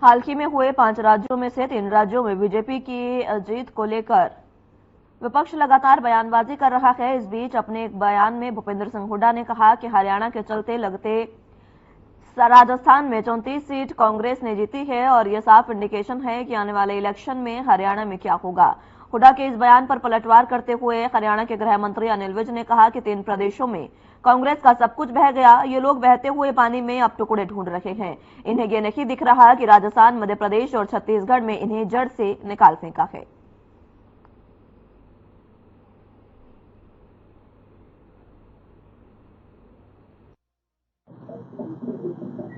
हाल ही में हुए 5 राज्यों में से 3 राज्यों में बीजेपी की जीत को लेकर विपक्ष लगातार बयानबाजी कर रहा है। इस बीच अपने एक बयान में भूपेंद्र सिंह हुड्डा ने कहा कि हरियाणा के चलते लगते राजस्थान में 34 सीट कांग्रेस ने जीती है और यह साफ इंडिकेशन है कि आने वाले इलेक्शन में हरियाणा में क्या होगा। हुड्डा के इस बयान पर पलटवार करते हुए हरियाणा के गृह मंत्री अनिल विज ने कहा कि 3 प्रदेशों में कांग्रेस का सब कुछ बह गया, ये लोग बहते हुए पानी में अब टुकड़े ढूंढ रहे हैं। इन्हें ये नहीं दिख रहा कि राजस्थान, मध्य प्रदेश और छत्तीसगढ़ में इन्हें जड़ से निकाल फेंका है।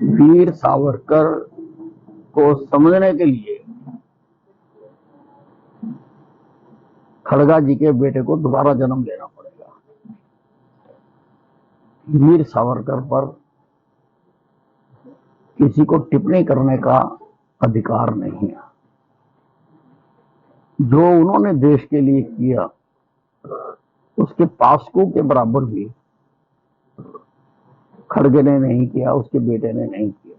वीर सावरकर को समझने के लिए खड़गा जी के बेटे को दोबारा जन्म लेना पड़ेगा। वीर सावरकर पर किसी को टिप्पणी करने का अधिकार नहीं है। जो उन्होंने देश के लिए किया उसके पासकों के बराबर भी खड़गे ने नहीं किया, उसके बेटे ने नहीं किया।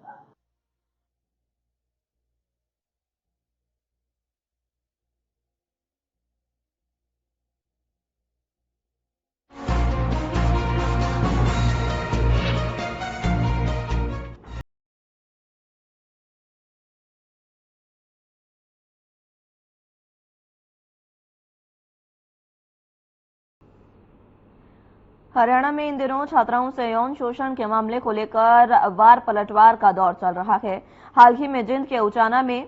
हरियाणा में इन दिनों छात्राओं से यौन शोषण के मामले को लेकर वार पलटवार का दौर चल रहा है। हाल ही में जिंद के उचाना में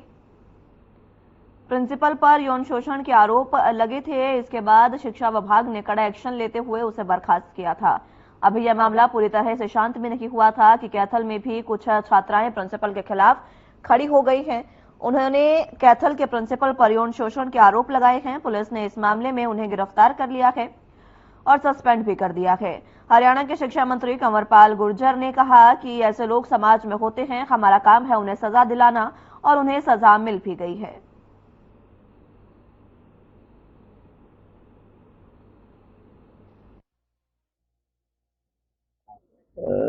प्रिंसिपल पर यौन शोषण के आरोप लगे थे। इसके बाद शिक्षा विभाग ने कड़ा एक्शन लेते हुए उसे बर्खास्त किया था। अभी यह मामला पूरी तरह से शांत भी नहीं हुआ था कि कैथल में भी कुछ छात्राएं प्रिंसिपल के खिलाफ खड़ी हो गई हैं। उन्होंने कैथल के प्रिंसिपल पर यौन शोषण के आरोप लगाए हैं। पुलिस ने इस मामले में उन्हें गिरफ्तार कर लिया है और सस्पेंड भी कर दिया है। हरियाणा के शिक्षा मंत्री कंवरपाल गुर्जर ने कहा कि ऐसे लोग समाज में होते हैं, हमारा काम है उन्हें सजा दिलाना और उन्हें सजा मिल भी गई है।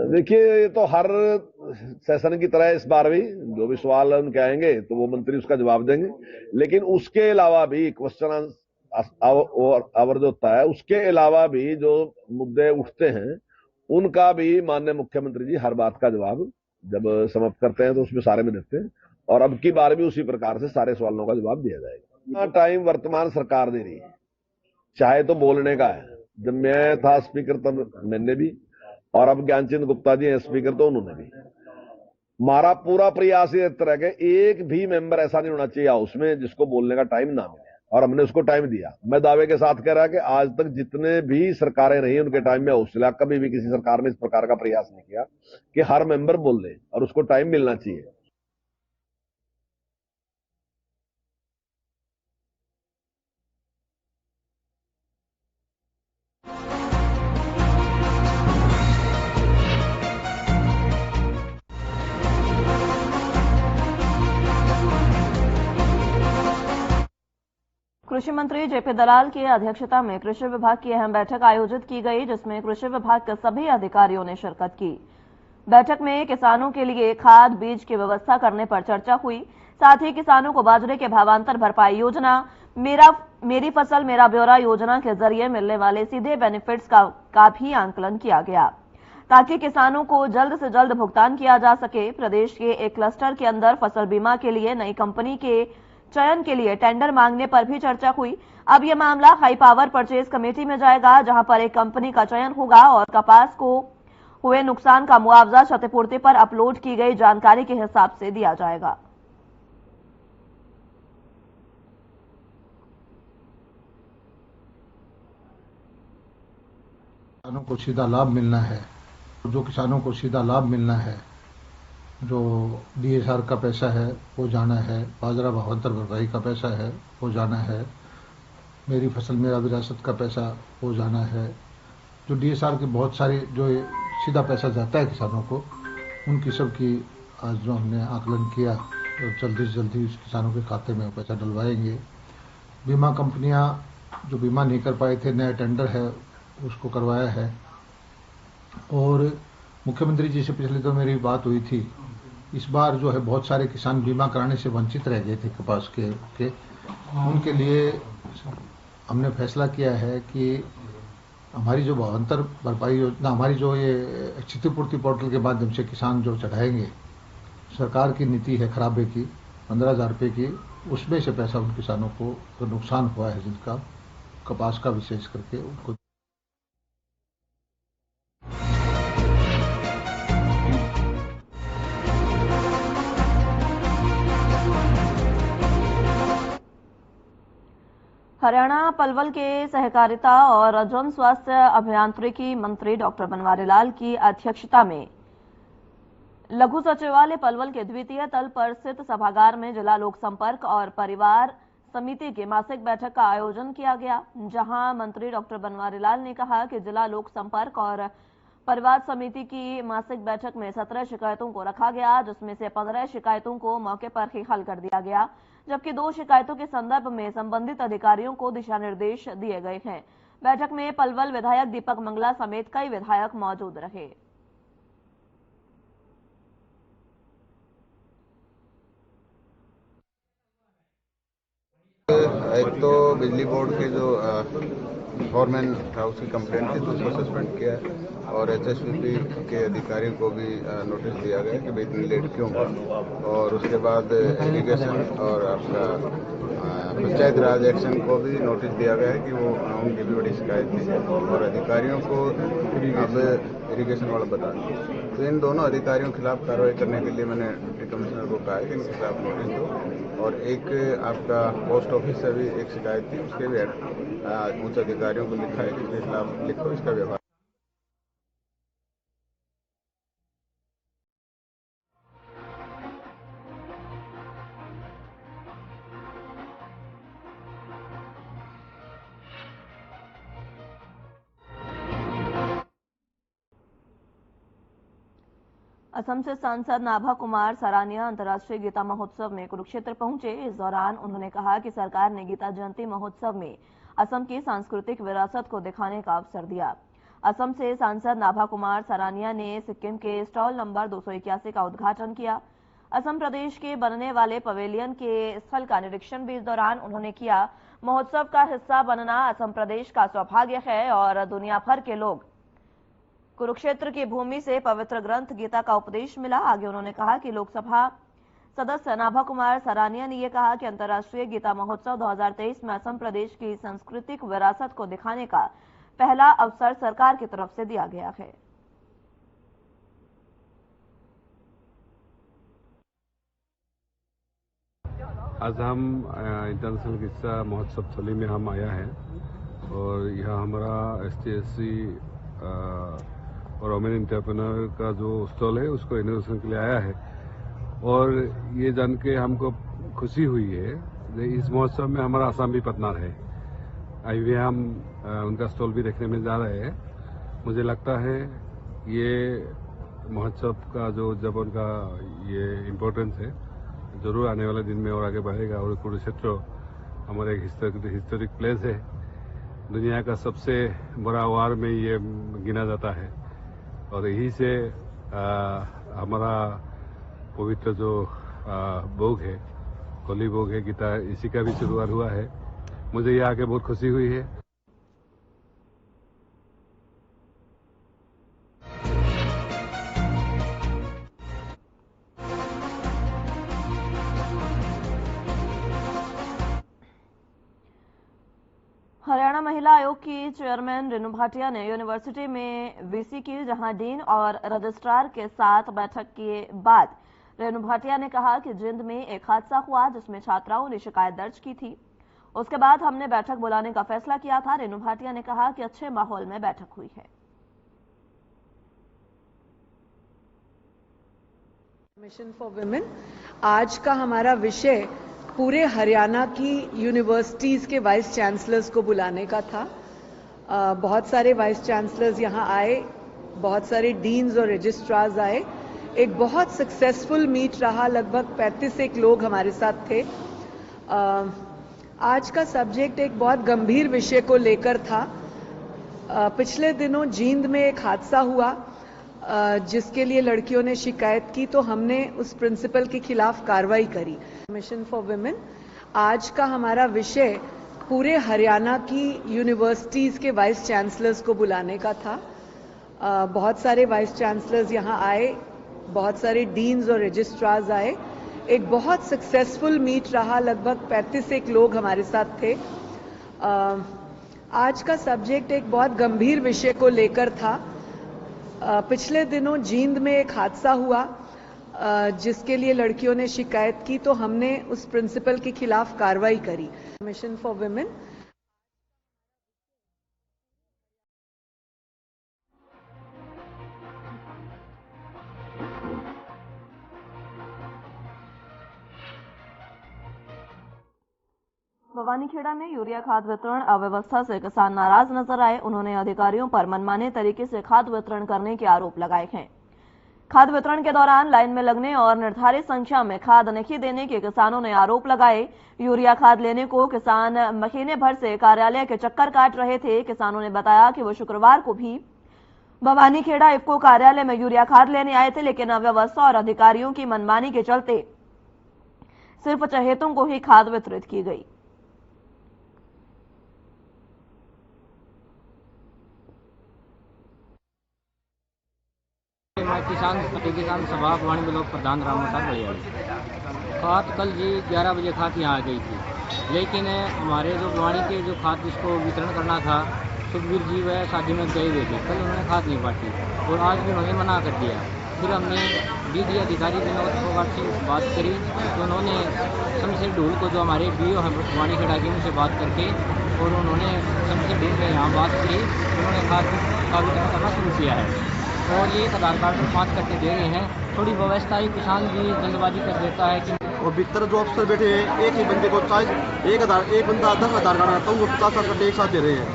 देखिए, ये तो हर सेशन की तरह इस बार भी जो भी सवाल उनके आएंगे तो वो मंत्री उसका जवाब देंगे, लेकिन उसके अलावा भी क्वेश्चन आवर जो होता है उसके अलावा भी जो मुद्दे उठते हैं उनका भी माननीय मुख्यमंत्री जी हर बात का जवाब जब समाप्त करते हैं तो उसमें सारे में देते हैं और अब की बार भी उसी प्रकार से सारे सवालों का जवाब दिया जाएगा। टाइम वर्तमान सरकार दे रही है, चाहे तो बोलने का है। जब मैं था स्पीकर तब मैंने भी, और अब ज्ञानचंद गुप्ता जी हैं स्पीकर तो उन्होंने भी। हमारा पूरा प्रयास ये तरह के एक भी मेंबर ऐसा नहीं होना चाहिए हाउस में जिसको बोलने का टाइम ना मिले, और हमने उसको टाइम दिया। मैं दावे के साथ कह रहा कि आज तक जितने भी सरकारें रही उनके टाइम में हौसला कभी भी किसी सरकार ने इस प्रकार का प्रयास नहीं किया कि हर मेंबर बोल ले, और उसको टाइम मिलना चाहिए। कृषि मंत्री जेपी दलाल की अध्यक्षता में कृषि विभाग की अहम बैठक आयोजित की गई, जिसमें कृषि विभाग के सभी अधिकारियों ने शिरकत की। बैठक में किसानों के लिए खाद बीज की व्यवस्था करने पर चर्चा हुई। साथ ही किसानों को बाजरे के भावांतर भरपाई योजना, मेरी फसल मेरा ब्यौरा योजना के जरिए मिलने वाले सीधे बेनिफिट्स का भी आंकलन किया गया, ताकि किसानों को जल्द से जल्द भुगतान किया जा सके। प्रदेश के एक क्लस्टर के अंदर फसल बीमा के लिए नई कंपनी के चयन के लिए टेंडर मांगने पर भी चर्चा हुई। अब यह मामला हाई पावर परचेज कमेटी में जाएगा, जहां पर एक कंपनी का चयन होगा और कपास को हुए नुकसान का मुआवजा क्षतिपूर्ति पर अपलोड की गई जानकारी के हिसाब से दिया जाएगा। किसानों को सीधा लाभ मिलना है, जो किसानों को सीधा लाभ मिलना है, जो डीएसआर का पैसा है वो जाना है, बाजरा भावांतर भरपाई का पैसा है वो जाना है, मेरी फसल मेरा विरासत का पैसा वो जाना है। जो डीएसआर के बहुत सारे जो सीधा पैसा जाता है किसानों को, उनकी सबकी आज जो हमने आकलन किया तो जल्दी से जल्दी उस किसानों के खाते में पैसा डलवाएंगे। बीमा कंपनियां जो बीमा नहीं कर पाए थे, नया टेंडर है उसको करवाया है। और मुख्यमंत्री जी से पिछले तो मेरी बात हुई थी इस बार जो है बहुत सारे किसान बीमा कराने से वंचित रह गए थे कपास के उनके लिए हमने फैसला किया है कि हमारी जो भावांतर भरपाई योजना, हमारी जो ये क्षतिपूर्ति पोर्टल के माध्यम से किसान जो चढ़ाएंगे, सरकार की नीति है खराबे की 15,000 रुपये की, उसमें से पैसा उन किसानों को जो नुकसान हुआ है जिनका कपास का विशेष करके उनको। हरियाणा पलवल के सहकारिता और जन स्वास्थ्य अभियांत्रिकी मंत्री डॉक्टर बनवारी लाल की अध्यक्षता में लघु सचिवालय पलवल के द्वितीय तल पर स्थित सभागार में जिला लोक संपर्क और परिवार समिति की मासिक बैठक का आयोजन किया गया, जहां मंत्री डॉक्टर बनवारी लाल ने कहा कि जिला लोक संपर्क और परिवार समिति की मासिक बैठक में 17 शिकायतों को रखा गया, जिसमें से 15 शिकायतों को मौके पर ही हल कर दिया गया, जबकि 2 शिकायतों के संदर्भ में संबंधित अधिकारियों को दिशा निर्देश दिए गए हैं। बैठक में पलवल विधायक दीपक मंगला समेत कई विधायक मौजूद रहे। एक तो बिजली बोर्ड के जो फोरमैन था उसकी कंप्लेंट थी तो उसको सस्पेंड किया है, और एचएसवीपी के अधिकारियों को भी नोटिस दिया गया कि भाई इतनी लेट क्यों हुआ। और उसके बाद इरिगेशन और आपका पंचायत राज एक्शन को भी नोटिस दिया गया है कि वो उनकी भी बड़ी शिकायत थी, और अधिकारियों को अब इरिगेशन वाला बता दिया। तो इन दोनों अधिकारियों के खिलाफ कार्रवाई करने के लिए मैंने डिप्टी कमिश्नर को कहा है कि इनके खिलाफ नोटिस दो, और एक आपका पोस्ट ऑफिस से भी एक शिकायत थी, उसके भी उच्च अधिकारियों को लिखा है कि इसके खिलाफ लिखो इसका व्यवहार। असम से सांसद नाभा कुमार सरानिया अंतर्राष्ट्रीय गीता महोत्सव में कुरुक्षेत्र पहुंचे। इस दौरान उन्होंने कहा कि सरकार ने गीता जयंती महोत्सव में असम की सांस्कृतिक विरासत को दिखाने का अवसर दिया। असम से सांसद नाभा कुमार सरानिया ने सिक्किम के स्टॉल नंबर 281 का उद्घाटन किया। असम प्रदेश के बनने वाले पवेलियन के स्थल का निरीक्षण भी इस दौरान उन्होंने किया। महोत्सव का हिस्सा बनना असम प्रदेश का सौभाग्य है और दुनिया भर के लोग कुरुक्षेत्र की भूमि से पवित्र ग्रंथ गीता का उपदेश मिला। आगे उन्होंने कहा कि लोकसभा सदस्य नाभा कुमार सरानिया ने यह कहा कि अंतर्राष्ट्रीय गीता महोत्सव 2023 में असम प्रदेश की सांस्कृतिक विरासत को दिखाने का पहला अवसर सरकार की तरफ से दिया गया है। आज हम इंटरनेशनल गीता महोत्सव थली में हम आया है, और यहाँ हमारा ST/SC और वोमेन एंटरप्रेन्योर का जो स्टॉल है उसको इनोवेशन के लिए आया है। और ये जान के हमको खुशी हुई है इस महोत्सव में हमारा आसाम भी पार्टनर है। अभी भी हम उनका स्टॉल भी देखने में जा रहे हैं। मुझे लगता है ये महोत्सव का जो जब उनका ये इम्पोर्टेंस है जरूर आने वाले दिन में और आगे बढ़ेगा। और कुरुक्षेत्र हमारा एक हिस्टोरिक प्लेस है, दुनिया का सबसे बड़ा वार में ये गिना जाता है, और यही से हमारा पवित्र जो भोग है, होली भोग है गीता, इसी का भी शुरुआत हुआ है। मुझे यहाँ आके बहुत खुशी हुई है। हरियाणा महिला आयोग की चेयरमैन रेणु भाटिया ने यूनिवर्सिटी में वीसी की, जहां डीन और रजिस्ट्रार के साथ बैठक के बाद रेणु भाटिया ने कहा कि जिंद में एक हादसा हुआ जिसमें छात्राओं ने शिकायत दर्ज की थी। उसके बाद हमने बैठक बुलाने का फैसला किया था। रेणु भाटिया ने कहा कि अच्छे माहौल में बैठक हुई है। मिशन फॉर विमेन आज का हमारा विषय पूरे हरियाणा की यूनिवर्सिटीज के वाइस चांसलर्स को बुलाने का था। बहुत सारे वाइस चांसलर्स यहाँ आए, बहुत सारे डीन्स और रजिस्ट्रार्स आए। एक बहुत सक्सेसफुल मीट रहा, लगभग 35 लोग हमारे साथ थे। आज का सब्जेक्ट एक बहुत गंभीर विषय को लेकर था। पिछले दिनों जींद में एक हादसा हुआ जिसके लिए लड़कियों ने शिकायत की तो हमने उस प्रिंसिपल के खिलाफ कार्रवाई करी। मिशन फॉर विमेन आज का हमारा विषय पूरे हरियाणा की यूनिवर्सिटीज के वाइस चांसलर्स को बुलाने का था। बहुत सारे वाइस चांसलर्स यहाँ आए, बहुत सारे डीन्स और रजिस्ट्रार्स आए। एक बहुत सक्सेसफुल मीट रहा, लगभग 35 लोग हमारे साथ थे। आज का सब्जेक्ट एक बहुत गंभीर विषय को लेकर था। पिछले दिनों जींद में एक हादसा हुआ जिसके लिए लड़कियों ने शिकायत की तो हमने उस प्रिंसिपल के खिलाफ कार्रवाई करी। मिशन फॉर विमेन भवानीखेड़ा में यूरिया खाद वितरण अव्यवस्था से किसान नाराज नजर आए। उन्होंने अधिकारियों पर मनमाने तरीके से खाद वितरण करने के आरोप लगाए हैं। खाद वितरण के दौरान लाइन में लगने और निर्धारित संख्या में खाद नहीं देने के किसानों ने आरोप लगाए। यूरिया खाद लेने को किसान महीने भर से कार्यालय के चक्कर काट रहे थे। किसानों ने बताया कि वो शुक्रवार को भी भवानीखेड़ा इफ्को कार्यालय में यूरिया खाद लेने आए थे, लेकिन अव्यवस्था और अधिकारियों की मनमानी के चलते सिर्फ चहेतों को ही खाद वितरित की गई। मैं किसान सभा वाणी ब्लॉक प्रधान रामोसार बलियाड़ी। खाद कल जी 11 बजे खाद यहाँ आ गई थी, लेकिन हमारे जो वाणी के जो खाद जिसको वितरण करना था, सुखबीर जी वह शादी में गए हुए थे। कल उन्होंने खाद नहीं बांटी और आज भी उन्होंने मना कर दिया। फिर हमने डीडी अधिकारी विनोद फोगाट से बात करी तो उन्होंने शमशेर ढूल को, जो हमारे बीओ हैं भवानीखेड़ा के, उनसे बात करके और उन्होंने शमशेर ढूल में यहाँ बात की। उन्होंने खाद का वितरण करना शुरू किया है और ये आधार कार्ड में 5 करके दे रहे हैं। थोड़ी व्यवस्था ही किसान भी जल्दबाजी कर देता है कि और भीतर जो अफसर बैठे हैं, एक ही बंदे को एक बंदा 10 आधार कार्ड आता है, वो 50 करके एक साथ दे रहे हैं।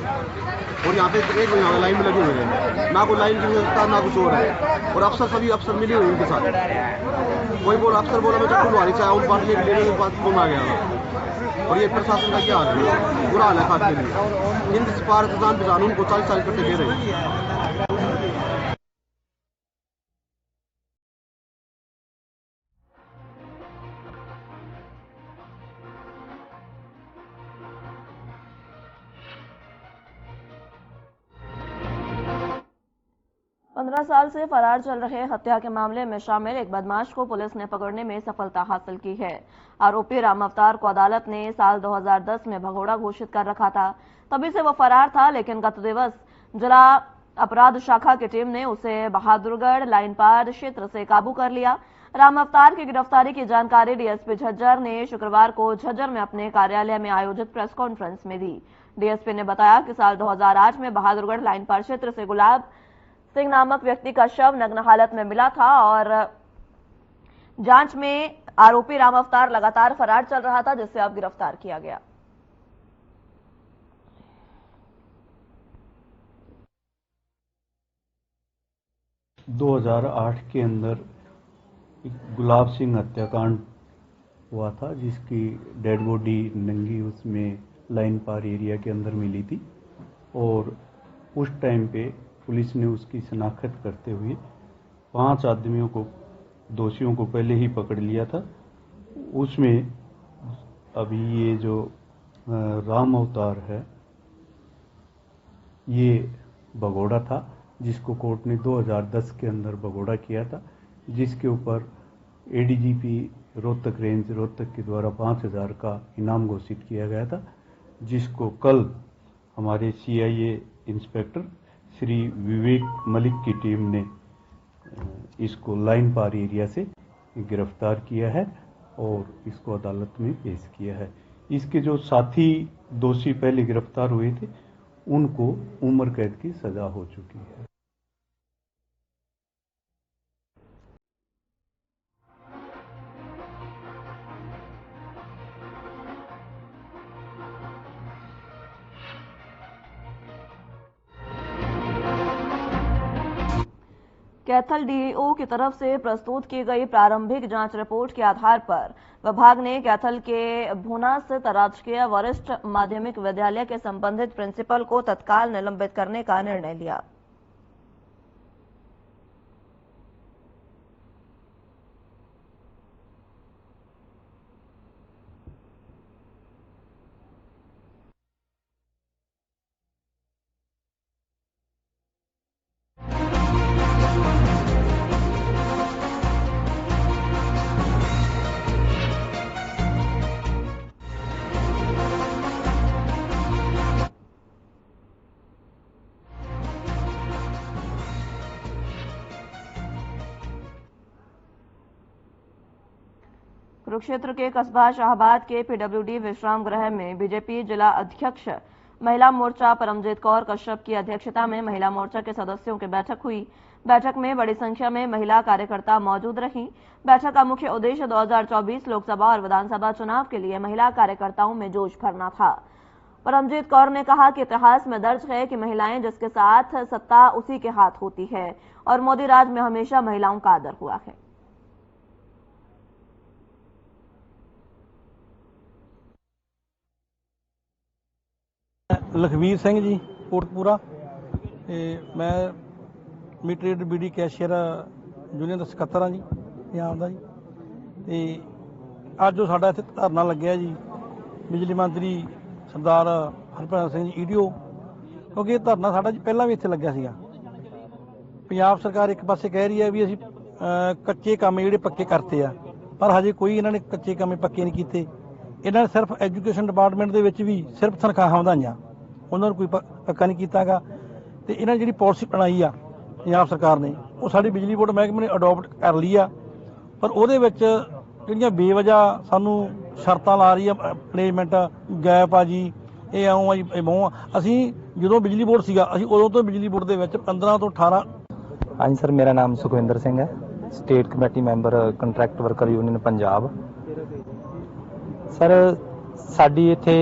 और यहाँ पे एक लाइन में लगे हुए हैं, ना कोई लाइन की व्यवस्था ना कुछ और है। और अफसर सभी मिले हुए उनके साथ। कोई अफसर बोला मैं चक्कर लुहारी चाहे उन बांटने के लिए फोन आ गया। और ये प्रशासन का क्या हाल है, बुरा हाल है खाद के लिए। हिंद पार किसान उनको 40 करके दे रहे हैं। 15 साल से फरार चल रहे हत्या के मामले में शामिल एक बदमाश को पुलिस ने पकड़ने में सफलता हासिल की है। आरोपी राम अवतार को अदालत ने साल 2010 में भगोड़ा घोषित कर रखा था। तभी से वो फरार था, लेकिन गत दिवस जिला अपराध शाखा की टीम ने उसे बहादुरगढ़ लाइन पार क्षेत्र से काबू कर लिया। राम अवतार की गिरफ्तारी की जानकारी डीएसपी झज्जर ने शुक्रवार को झज्जर में अपने कार्यालय में आयोजित प्रेस कॉन्फ्रेंस में दी। डीएसपी ने बताया कि साल 2008 में बहादुरगढ़ लाइन पार क्षेत्र से गुलाब सिंह नामक व्यक्ति का शव नग्न हालत में मिला था और जांच में आरोपी राम अवतार लगातार फरार चल रहा था, जिससे अब गिरफ्तार किया गया। – 2008 के अंदर गुलाब सिंह हत्याकांड हुआ था, जिसकी डेड बॉडी नंगी उसमें लाइन पार एरिया के अंदर मिली थी। और उस टाइम पे पुलिस ने उसकी शनाख्त करते हुए 5 आदमियों को, दोषियों को पहले ही पकड़ लिया था। उसमें अभी ये जो राम अवतार है, ये भगोड़ा था, जिसको कोर्ट ने 2010 के अंदर भगोड़ा किया था, जिसके ऊपर एडीजीपी रोहतक रेंज रोहतक के द्वारा 5000 का इनाम घोषित किया गया था, जिसको कल हमारे सीआईए इंस्पेक्टर श्री विवेक मलिक की टीम ने इसको लाइन पार एरिया से गिरफ्तार किया है और इसको अदालत में पेश किया है। इसके जो साथी दोषी पहले गिरफ्तार हुए थे, उनको उम्र कैद की सजा हो चुकी है। कैथल डीईओ की तरफ से प्रस्तुत की गई प्रारंभिक जांच रिपोर्ट के आधार पर विभाग ने कैथल के भूना स्थित राजकीय वरिष्ठ माध्यमिक विद्यालय के संबंधित प्रिंसिपल को तत्काल निलंबित करने का निर्णय लिया। कुरुक्षेत्र के कस्बा शाहबाद के पीडब्ल्यूडी विश्राम गृह में बीजेपी जिला अध्यक्ष महिला मोर्चा परमजीत कौर कश्यप की अध्यक्षता में महिला मोर्चा के सदस्यों की बैठक हुई। बैठक में बड़ी संख्या में महिला कार्यकर्ता मौजूद रहीं। बैठक का मुख्य उद्देश्य 2024 लोकसभा और विधानसभा चुनाव के लिए महिला कार्यकर्ताओं में जोश भरना था। परमजीत कौर ने कहा कि इतिहास में दर्ज है कि महिलाएं जिसके साथ सत्ता उसी के हाथ होती है और मोदी राज में हमेशा महिलाओं का आदर हुआ है। लखवीर सिंह जी कोटकपूरा मैं मीटर बीडी कैशियर यूनियन ਦਾ ਸਕੱਤਰ ਹਾਂ ਜੀ ਪੰਜਾਬ ਦਾ ਜੀ। ਤੇ ਅੱਜ ਜੋ ਸਾਡਾ ਇੱਥੇ ਧਰਨਾ ਲੱਗਿਆ ਜੀ ਬਿਜਲੀ ਮੰਤਰੀ ਸਰਦਾਰ ਹਰਭਜਨ ਸਿੰਘ ਜੀ ਈਡੀਓ, ਕਿਉਂਕਿ ਇਹ ਧਰਨਾ ਸਾਡਾ ਜੀ ਪਹਿਲਾਂ ਵੀ ਇੱਥੇ ਲੱਗਿਆ ਸੀਗਾ। ਪੰਜਾਬ ਸਰਕਾਰ ਇੱਕ ਪਾਸੇ ਕਹਿ ਰਹੀ ਹੈ ਵੀ ਅਸੀਂ ਕੱਚੇ ਕੰਮ ਜਿਹੜੇ ਪੱਕੇ ਕਰਤੇ ਆ, ਪਰ ਹਜੇ ਕੋਈ ਇਹਨਾਂ ਨੇ ਕੱਚੇ ਕੰਮ ਪੱਕੇ ਨਹੀਂ ਕੀਤੇ। ਇਹਨਾਂ ਨੇ ਸਿਰਫ ਐਜੂਕੇਸ਼ਨ ਡਿਪਾਰਟਮੈਂਟ ਦੇ ਵਿੱਚ ਵੀ ਸਿਰਫ ਤਨਖਾਹਾਂ ਵਧਾਈਆਂ, ਉਹਨਾਂ ਨੂੰ ਕੋਈ ਪੱਕਾ ਨਹੀਂ ਕੀਤਾਗਾ। ਤੇ ਇਹਨਾਂ ਨੇ ਜਿਹੜੀ ਪਾਲਿਸੀ ਬਣਾਈ ਆ ਪੰਜਾਬ ਸਰਕਾਰ ਨੇ, ਉਹ ਸਾਡੀ ਬਿਜਲੀ ਬੋਰਡ ਮਹਿਕਮੇ ਨੇ ਅਡੋਪਟ ਕਰ ਲਈ ਆ, ਪਰ ਉਹਦੇ ਵਿੱਚ ਜਿਹੜੀਆਂ ਬੇਵਜ੍ਹਾ ਸਾਨੂੰ ਸ਼ਰਤਾਂ ਲਾ ਰਹੀ ਆ, ਮੈਨੇਜਮੈਂਟ ਗੈਪ ਆ ਜੀ, ਇਹ ਆਉਂ ਆ ਜੀ, ਇਹ ਬਹੁ ਆ। ਅਸੀਂ ਜਦੋਂ ਬਿਜਲੀ ਬੋਰਡ ਸੀਗਾ ਅਸੀਂ ਉਦੋਂ ਤੋਂ ਬਿਜਲੀ ਬੋਰਡ ਦੇ ਵਿੱਚ 15 ਤੋਂ 18। ਹਾਂਜੀ ਸਰ, ਮੇਰਾ ਨਾਮ ਸੁਖਵਿੰਦਰ ਸਿੰਘ ਹੈ, state committee member contract worker union Punjab. Sir ਸਾਡੀ ਇੱਥੇ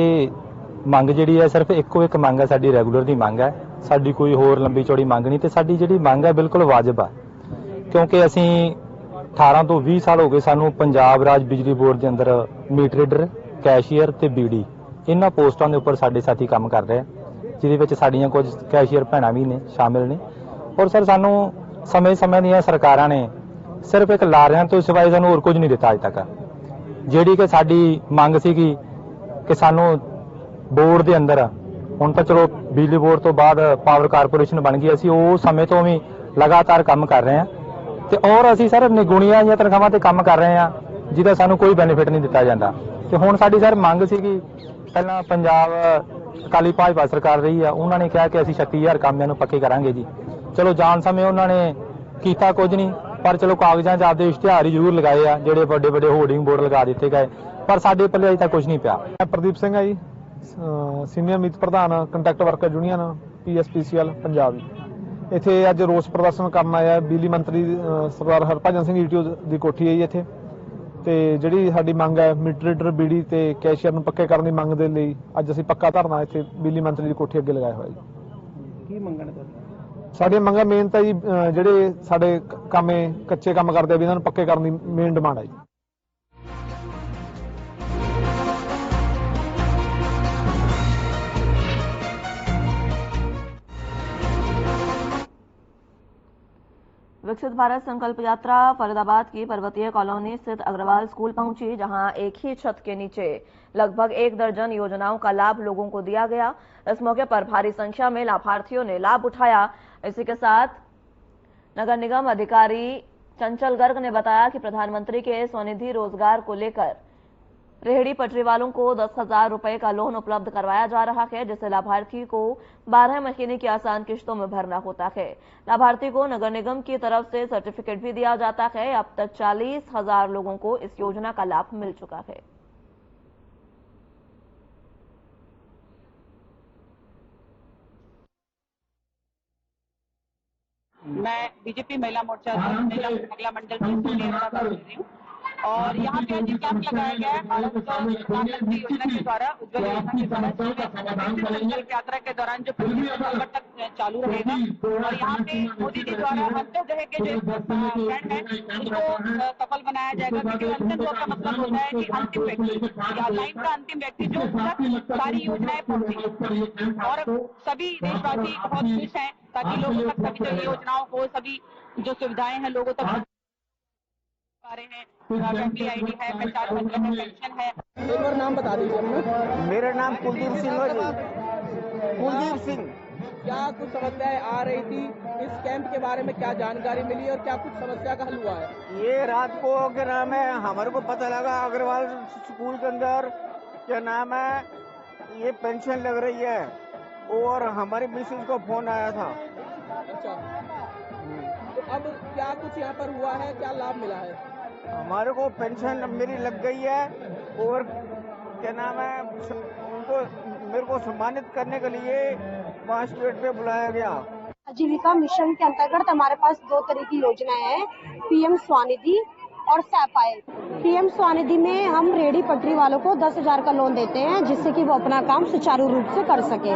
ਮੰਗ ਜਿਹੜੀ ਹੈ ਸਿਰਫ ਇੱਕੋ ਇੱਕ ਮੰਗ ਹੈ, ਸਾਡੀ ਰੈਗੂਲਰ ਦੀ ਮੰਗ ਹੈ, ਸਾਡੀ ਕੋਈ ਹੋਰ ਲੰਬੀ ਚੌੜੀ ਮੰਗ ਨਹੀਂ। ਤੇ ਸਾਡੀ ਜਿਹੜੀ ਮੰਗ ਹੈ ਬਿਲਕੁਲ ਵਾਜਬ ਆ, ਕਿਉਂਕਿ ਅਸੀਂ 18 ਤੋਂ 20 ਸਾਲ ਹੋ ਗਏ ਸਾਨੂੰ ਪੰਜਾਬ ਰਾਜ ਬਿਜਲੀ ਬੋਰਡ ਦੇ ਅੰਦਰ ਮੀਟਰ ਰੀਡਰ, ਕੈਸ਼ੀਅਰ ਤੇ ਬੀਡੀ ਇਹਨਾਂ ਪੋਸਟਾਂ ਦੇ ਉੱਪਰ ਸਾਡੇ ਸਾਥੀ ਕੰਮ ਕਰ ਰਹੇ ਆ, ਜਿਹਦੇ ਵਿੱਚ ਸਾਡੀਆਂ ਕੁਝ ਕੈਸ਼ੀਅਰ ਭੈਣਾਂ ਵੀ ਨੇ ਸ਼ਾਮਿਲ ਨੇ। ਔਰ ਸਰ ਸਾਨੂੰ ਸਮੇਂ ਦੀਆਂ ਸਰਕਾਰਾਂ ਨੇ ਸਿਰਫ ਇੱਕ ਲਾਰਿਆਂ ਤੋਂ ਸਿਵਾਏ ਸਾਨੂੰ ਹੋਰ ਕੁਝ ਨਹੀਂ ਦਿੱਤਾ ਅੱਜ ਤੱਕ। ਜਿਹੜੀ ਕਿ ਸਾਡੀ ਮੰਗ ਸੀਗੀ ਕਿ ਸਾਨੂੰ ਬੋਰਡ ਦੇ ਅੰਦਰ, ਹੁਣ ਤਾਂ ਚਲੋ ਬਿਜਲੀ ਬੋਰਡ ਤੋਂ ਬਾਅਦ ਪਾਵਰ ਕਾਰਪੋਰੇਸ਼ਨ ਬਣ ਗਈ, ਅਸੀਂ ਉਹ ਸਮੇਂ ਤੋਂ ਵੀ ਲਗਾਤਾਰ ਕੰਮ ਕਰ ਰਹੇ ਹਾਂ ਤੇ ਔਰ ਅਸੀਂ ਸਰ ਨਿਗੁਣੀਆਂ ਜਾਂ ਤਨਖਾਹਾਂ ਤੇ ਕੰਮ ਕਰ ਰਹੇ ਹਾਂ, ਜਿਹਦਾ ਸਾਨੂੰ ਕੋਈ ਬੈਨੀਫਿਟ ਨਹੀਂ ਦਿੱਤਾ ਜਾਂਦਾ। ਤੇ ਹੁਣ ਸਾਡੀ ਸਰ ਮੰਗ ਸੀਗੀ, ਪਹਿਲਾਂ ਪੰਜਾਬ ਅਕਾਲੀ ਭਾਜਪਾ ਸਰਕਾਰ ਰਹੀ ਆ, ਉਹਨਾਂ ਨੇ ਕਿਹਾ ਕਿ ਅਸੀਂ 36000 ਕਾਮਿਆਂ ਨੂੰ ਪੱਕੇ ਕਰਾਂਗੇ ਜੀ। ਚਲੋ ਜਾਣ ਸਮੇਂ ਉਹਨਾਂ ਨੇ ਕੀਤਾ ਕੁਝ ਨਹੀਂ, ਪਰ ਚਲੋ ਕਾਗਜ਼ਾਂ 'ਚ ਆਪਦੇ ਇਸ਼ਤਿਹਾਰ ਹੀ ਜ਼ਰੂਰ ਲਗਾਏ ਆ, ਜਿਹੜੇ ਵੱਡੇ ਵੱਡੇ ਹੋਰਡਿੰਗ ਬੋਰਡ ਲਗਾ ਦਿੱਤੇ ਗਏ, ਪਰ ਸਾਡੇ ਪੱਲੇ ਅਜੇ ਤੱਕ ਕੁਝ ਨਹੀਂ ਪਿਆ। ਮੈਂ ਪ੍ਰਦੀਪ ਸਿੰਘ ਆ ਜੀ, ਸੀਨੀਅਰ ਮੀਤ ਪ੍ਰਧਾਨ contract worker union PSPCL Punjab. ਇੱਥੇ ਅੱਜ ਰੋਸ ਪ੍ਰਦਰਸ਼ਨ ਕਰਨ ਆਇਆ ਬਿਜਲੀ ਮੰਤਰੀ ਸਰਦਾਰ ਹਰਭਜਨ ਸਿੰਘ ਈਟੀਓ ਦੀ ਕੋਠੀ ਹੈ ਜੀ ਇੱਥੇ। ਤੇ ਜਿਹੜੀ ਸਾਡੀ ਮੰਗ ਹੈ ਮੀਟਰ ਰੀਡਰ, ਬੀਡੀ ਤੇ ਕੈਸ਼ੀਅਰ ਨੂੰ ਪੱਕੇ ਕਰਨ ਦੀ ਮੰਗ ਦੇ ਲਈ ਅੱਜ ਅਸੀਂ ਪੱਕਾ ਧਰਨਾ ਇੱਥੇ ਬਿਜਲੀ ਮੰਤਰੀ ਦੀ ਕੋਠੀ ਅੱਗੇ ਲਗਾਇਆ ਹੋਇਆ ਜੀ। ਕੀ ਮੰਗਾਂ ਨੇ ਤੁਹਾਡੀਆਂ? ਸਾਡੀਆਂ ਮੰਗਾਂ ਮੇਨ ਤਾਂ ਜੀ ਜਿਹੜੇ ਸਾਡੇ ਕੱਚੇ ਕੰਮ ਕਰਦੇ ਆ ਵੀ ਇਹਨਾਂ ਨੂੰ ਪੱਕੇ ਕਰਨ ਦੀ ਮੇਨ ਡਿਮਾਂਡ ਹੈ ਜੀ। विकसित भारत संकल्प यात्रा फरीदाबाद की पर्वतीय कॉलोनी स्थित अग्रवाल स्कूल पहुंची, जहां एक ही छत के नीचे लगभग 1 दर्जन योजनाओं का लाभ लोगों को दिया गया। इस मौके पर भारी संख्या में लाभार्थियों ने लाभ उठाया। इसी के साथ नगर निगम अधिकारी चंचल गर्ग ने बताया कि प्रधानमंत्री के स्वनिधि रोजगार को लेकर रेहड़ी पटरी वालों को 10,000 रुपए का लोन उपलब्ध करवाया जा रहा है, जिसे लाभार्थी को 12 महीने की आसान किश्तों में भरना होता है। लाभार्थी को नगर निगम की तरफ से सर्टिफिकेट भी दिया जाता है। अब तक 40,000 लोगों को इस योजना का लाभ मिल चुका है। मैं बीजेपी महिला मोर्चा महिला मंडल की और यहाँ पे आज कैंप लगाया गया है भारत प्रधानमंत्री योजना के द्वारा, उज्ज्वल योजना के द्वारा, संकल्प यात्रा के दौरान जो 25 नवंबर तक चालू रहेगा। और यहाँ पे मोदी जी द्वारा अंत्योदय के जो प्लान है उसको सफल बनाया जाएगा, क्योंकि अंत्योदय का मतलब होता है कि अंतिम व्यक्ति या लाइन का अंतिम व्यक्ति जो सारी योजनाएं पहुंचे। और सभी देशवासी बहुत खुश हैं ताकि लोगों तक सभी जो योजनाओं को, सभी जो सुविधाएं हैं लोगों तक पा रहे हैं। फैमिली आईडी है, पहचान पत्र है, पेंशन है। एक बार नाम बता दीजिए अपना। मेरा नाम कुलदीप सिंह है जी, कुलदीप सिंह। क्या कुछ समस्याएं आ रही थी, इस कैंप के बारे में क्या जानकारी मिली और क्या कुछ समस्या का हल हुआ है? ये रात को क्या नाम है हमारे को पता लगा अग्रवाल स्कूल के अंदर क्या नाम है ये पेंशन लग रही है, और हमारी मिसेज को फोन आया था। अच्छा, तो अब क्या कुछ यहाँ पर हुआ है, क्या लाभ मिला है? हमारे को पेंशन मेरी लग गई है और क्या नाम है उनको मेरे को सम्मानित करने के लिए 5 स्टेट पे बुलाया गया। आजीविका मिशन के अंतर्गत हमारे पास 2 तरह की योजनाएं हैं, पीएम स्वानिधि और सैपायल। पीएम स्वानिधि में हम रेहड़ी पटरी वालों को 10,000 का लोन देते हैं, जिससे कि वो अपना काम सुचारू रूप से कर सके।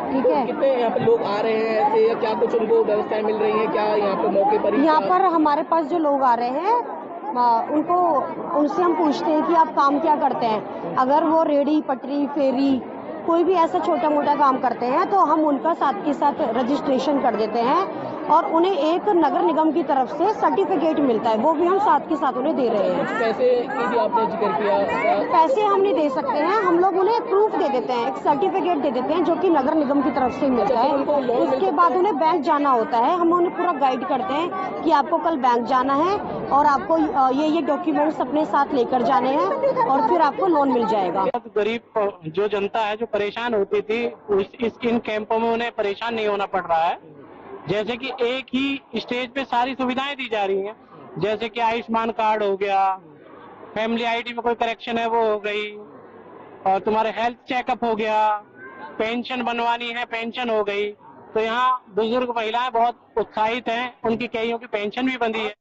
ठीक है। कितने यहाँ पे लोग आ रहे हैं ऐसे, या क्या कुछ उनको व्यवस्थाएं मिल रही है क्या यहाँ पे मौके पर? यहाँ पर हमारे पास जो लोग आ रहे हैं उनसे हम पूछते हैं कि आप काम क्या करते हैं। अगर वो रेहड़ी पटरी फेरी कोई भी ऐसा छोटा मोटा काम करते हैं तो हम उनका साथ के साथ रजिस्ट्रेशन कर देते हैं और उन्हें एक नगर निगम की तरफ से सर्टिफिकेट मिलता है, वो भी हम साथ के साथ उन्हें दे रहे हैं। पैसे की भी आपने जिक्र किया? पैसे हम नहीं दे सकते हैं, हम लोग उन्हें प्रूफ दे देते हैं, एक सर्टिफिकेट दे देते हैं जो कि नगर निगम की तरफ से मिलता है। उसके बाद उन्हें बैंक जाना होता है, हम उन्हें पूरा गाइड करते हैं कि आपको कल बैंक जाना है और आपको ये डॉक्यूमेंट्स अपने साथ लेकर जाने हैं और फिर आपको लोन मिल जाएगा। गरीब जो जनता है जो परेशान होती थी इन कैंपों में उन्हें परेशान नहीं होना पड़ रहा है। जैसे कि एक ही स्टेज पे सारी सुविधाएं दी जा रही हैं, जैसे कि आयुष्मान कार्ड हो गया, फैमिली आईडी में कोई करेक्शन है वो हो गई, और तुम्हारे हेल्थ चेकअप हो गया, पेंशन बनवानी है पेंशन हो गई। तो यहाँ बुजुर्ग महिलाएं बहुत उत्साहित हैं, उनकी कईयों की पेंशन भी बंधी है।